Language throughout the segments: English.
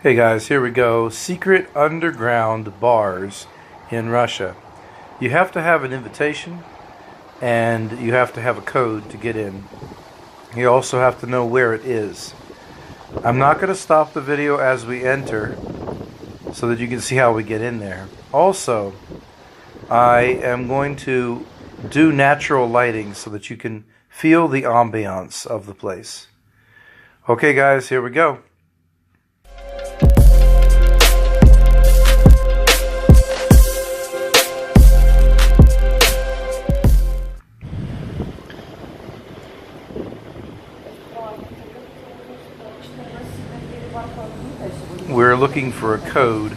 Hey guys, here we go. Secret underground bars in Russia. You have to have an invitation and you have to have a code to get in. You also have to know where it is. I'm not going to stop the video as we enter so that you can see how we get in there. Also, I am going to do natural lighting so that you can feel the ambiance of the place. Okay guys, here we go. We're looking for a code.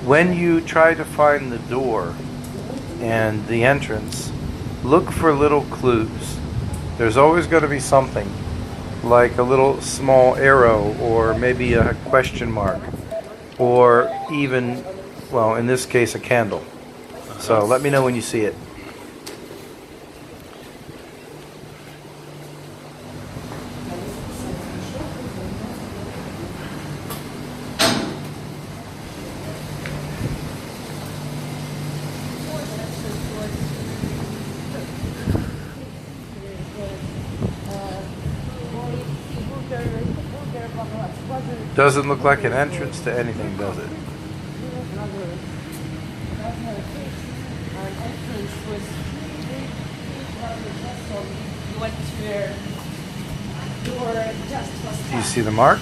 When you try to find the door and the entrance, look for little clues. There's always going to be something, like a little small arrow, or maybe a question mark, or even, well, in this case, a candle. So let me know when you see it. Doesn't look like an entrance to anything, does it? Do you see the mark?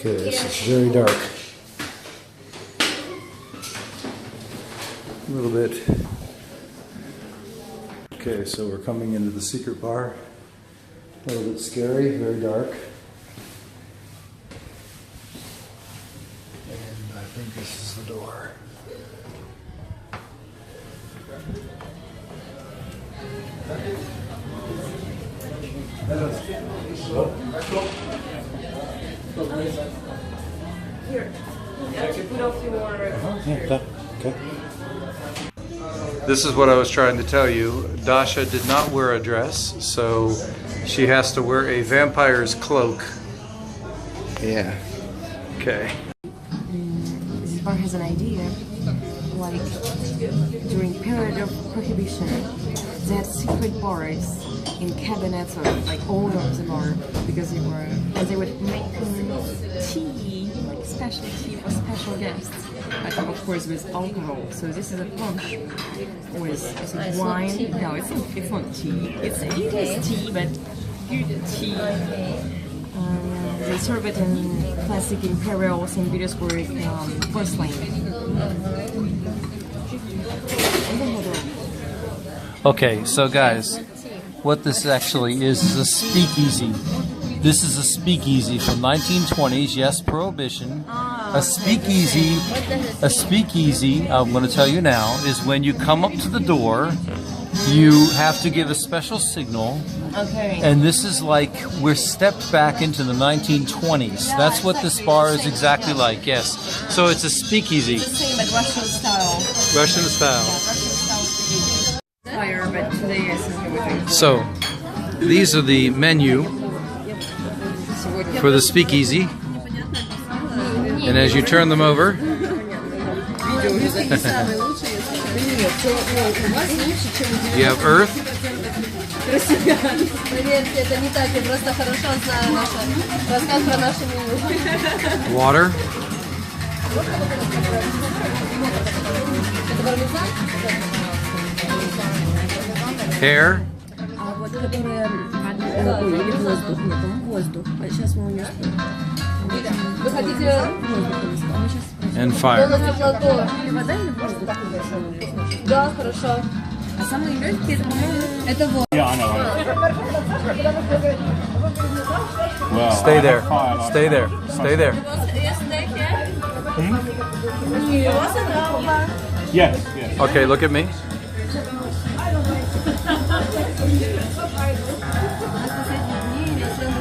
Okay, this is very dark. A little bit. Okay, so we're coming into the secret bar. A little bit scary, very dark. And I think this is the door. Here, put off your... Okay. This is what I was trying to tell you. Dasha did not wear a dress, so she has to wear a vampire's cloak. Yeah. Okay. This bar has an idea, like during period of prohibition, they had secret bars in cabinets or like all over the bar because they would make tea, like special tea for special guests, but of course with alcohol. So this is a punch with wine. No, it's not tea. It is tea, but good tea. They serve it in classic imperial St. Petersburg porcelain. Okay, so guys, what this actually is a speakeasy. This is a speakeasy from 1920s, yes, Prohibition. A speakeasy, I'm going to tell you now, is when you come up to the door, you have to give a special signal. Okay. And this is like, we're stepped back into the 1920s. Yeah, that's what this bar is exactly like, yes. So it's a speakeasy. It's the same, but Russian style. Russian style. Yeah, Russian style speakeasy. Fire, but today I think we're doing. So, these are the menu for the speakeasy. And as you turn them over, you have earth, water, hair, and fire. Well, Stay there. Stay there. Stay there. Yes, yes. Okay, look at me.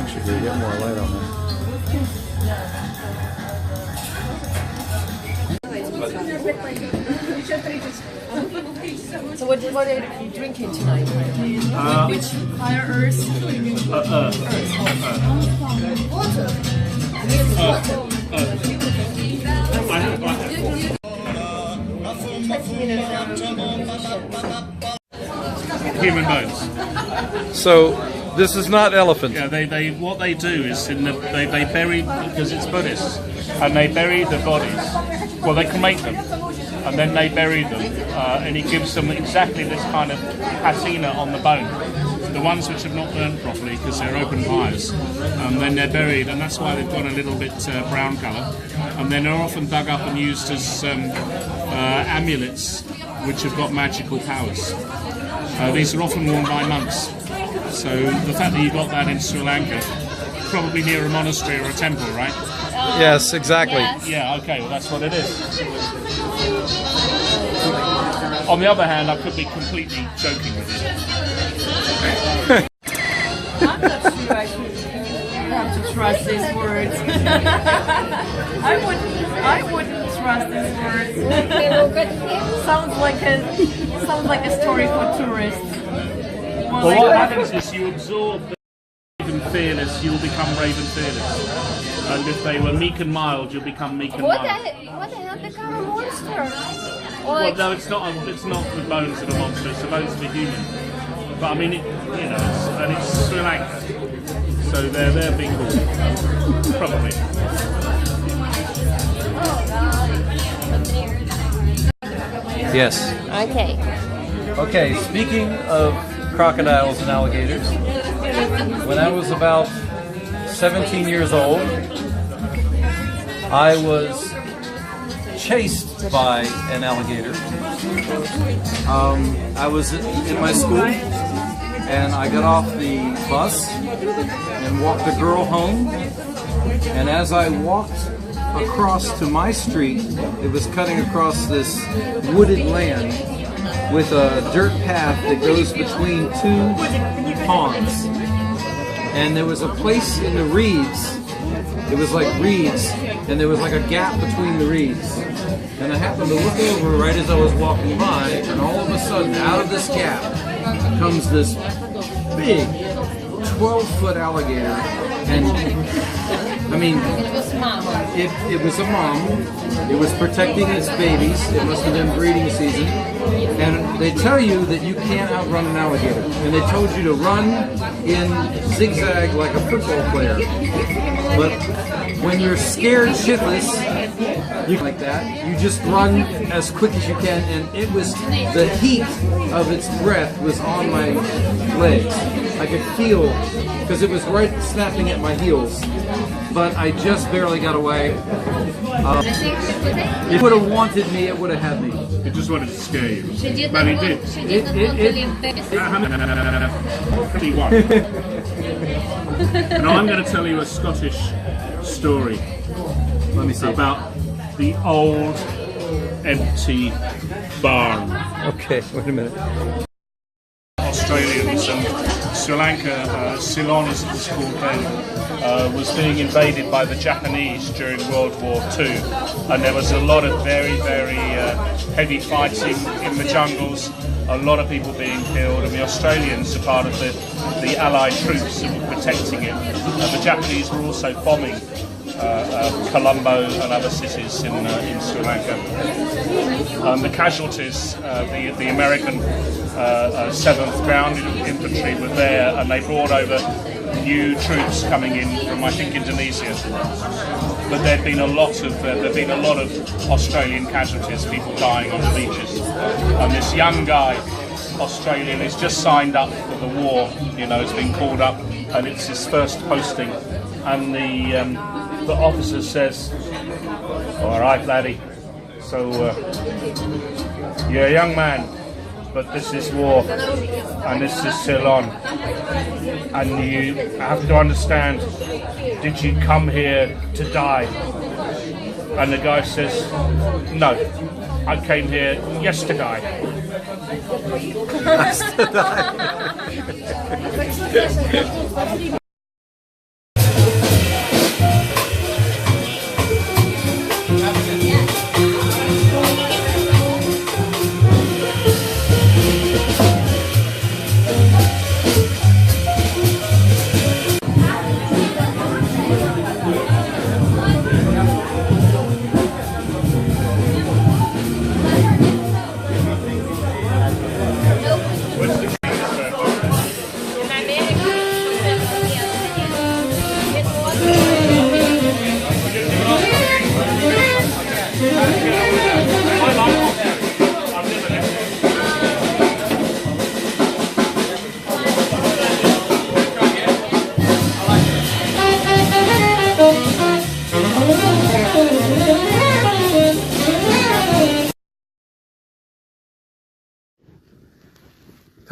Should we get more light on that? So what are you drinking tonight? Which fire, earth? Human bones. So this is not elephant. Yeah, they what they do is they bury, because it's Buddhist, and they bury the bodies. Well, they cremate them, and then they bury them, and it gives them exactly this kind of patina on the bone. The ones which have not burnt properly because they're open fires, and then they're buried, and that's why they've got a little bit brown colour. And then they're often dug up and used as amulets, which have got magical powers. These are often worn by monks. So the fact that you got that in Sri Lanka, probably near a monastery or a temple, right? Yes, exactly. Yes. Yeah, okay, well that's what it is. On the other hand, I could be completely joking with you. I'm not sure I should have to trust these words. I wouldn't trust these words. Sounds like a story for tourists. More Well, like what happens is you absorb the Raven Fearless, you'll become Raven Fearless. And if they were meek and mild, you'll become meek and What mild. the hell become a monster? Or Well, like, no, it's not the bones of a monster, it's the bones of a human. But I mean, it's Sri Lanka. So they're being cool. Probably. Yes. okay. Okay, speaking of crocodiles and alligators, when I was about 17 years old, I was chased by an alligator. I was in my school, and I got off the bus and walked a girl home. And as I walked across to my street, it was cutting across this wooded land with a dirt path that goes between two ponds. And there was a place in the reeds. It was like reeds, and there was like a gap between the reeds. And I happened to look over right as I was walking by, and all of a sudden, out of this gap comes this big 12-foot alligator. And I mean, it was a mom. It was protecting its babies. It must have been breeding season. And they tell you that you can't outrun an alligator. And they told you to run in zigzag like a football player. But when you're scared shitless, you like that, you just run as quick as you can. And it was, the heat of its breath was on my legs. I could feel, because it was right snapping at my heels. But I just barely got away. It would have wanted me, it would have had me. It just wanted to scare you. She But it did. did not want to live there. 51. And I'm going to tell you a Scottish story Let me see. about the old empty barn. Okay, wait a minute. Australians and Sri Lanka, Ceylon as it was called then, was being invaded by the Japanese during World War II, and there was a lot of very, very heavy fighting in the jungles, a lot of people being killed, and the Australians are part of the Allied troops that were protecting it. The Japanese were also bombing Colombo and other cities in Sri Lanka. The casualties, the American 7th Ground Infantry were there, and they brought over new troops coming in from, I think, Indonesia. But there'd been a lot of Australian casualties, people dying on the beaches. And this young guy, Australian, is just signed up for the war. You know, has been called up, and it's his first posting. And the officer says, "All right, laddie. So you're a young man, but this is war, and this is Ceylon, and you have to understand, did you come here to die?" And the guy says, "No, I came here yesterday." So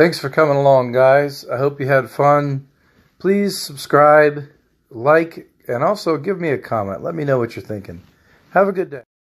Thanks for coming along, guys. I hope you had fun. Please subscribe, like, and also give me a comment. Let me know what you're thinking. Have a good day.